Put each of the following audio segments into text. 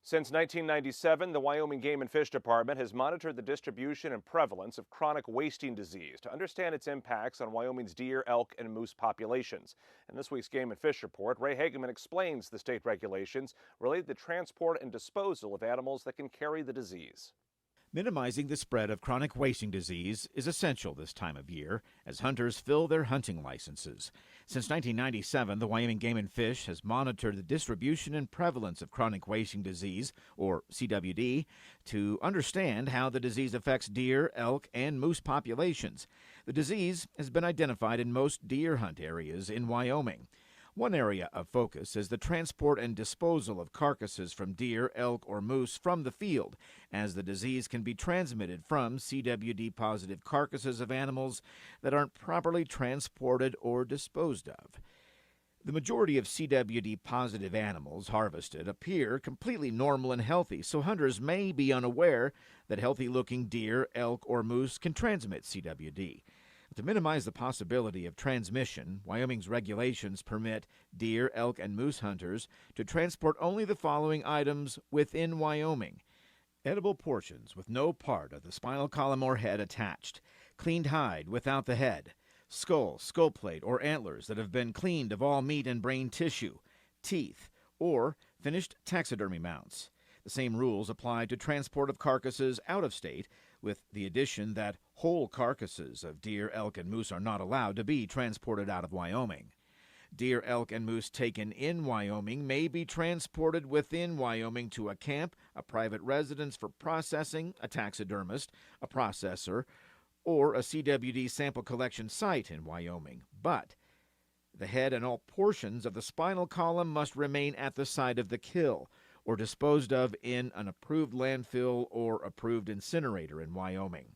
Since 1997, the Wyoming Game and Fish Department has monitored the distribution and prevalence of chronic wasting disease to understand its impacts on Wyoming's deer, elk, and moose populations. In this week's Game and Fish Report, Ray Hageman explains the state regulations related to transport and disposal of animals that can carry the disease. Minimizing the spread of chronic wasting disease is essential this time of year as hunters fill their hunting licenses. Since 1997, the Wyoming Game and Fish has monitored the distribution and prevalence of chronic wasting disease, or CWD, to understand how the disease affects deer, elk, and moose populations. The disease has been identified in most deer hunt areas in Wyoming. One area of focus is the transport and disposal of carcasses from deer, elk, or moose from the field, as the disease can be transmitted from CWD-positive carcasses of animals that aren't properly transported or disposed of. The majority of CWD-positive animals harvested appear completely normal and healthy, so hunters may be unaware that healthy-looking deer, elk, or moose can transmit CWD. To minimize the possibility of transmission, Wyoming's regulations permit deer, elk, and moose hunters to transport only the following items within Wyoming: edible portions with no part of the spinal column or head attached, cleaned hide without the head, skull, skull plate, or antlers that have been cleaned of all meat and brain tissue, teeth, or finished taxidermy mounts. The same rules apply to transport of carcasses out of state, with the addition that whole carcasses of deer, elk, and moose are not allowed to be transported out of Wyoming. Deer, elk, and moose taken in Wyoming may be transported within Wyoming to a camp, a private residence for processing, a taxidermist, a processor, or a CWD sample collection site in Wyoming. But the head and all portions of the spinal column must remain at the site of the kill, or disposed of in an approved landfill or approved incinerator in Wyoming.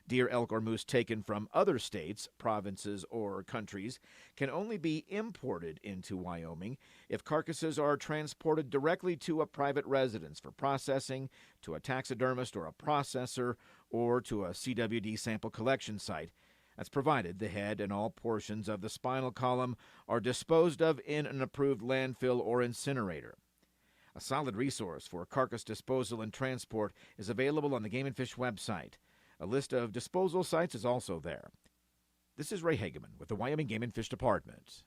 Deer, elk, or moose taken from other states, provinces, or countries can only be imported into Wyoming if carcasses are transported directly to a private residence for processing, to a taxidermist or a processor, or to a CWD sample collection site. That's provided the head and all portions of the spinal column are disposed of in an approved landfill or incinerator. A solid resource for carcass disposal and transport is available on the Game and Fish website. A list of disposal sites is also there. This is Ray Hageman with the Wyoming Game and Fish Department.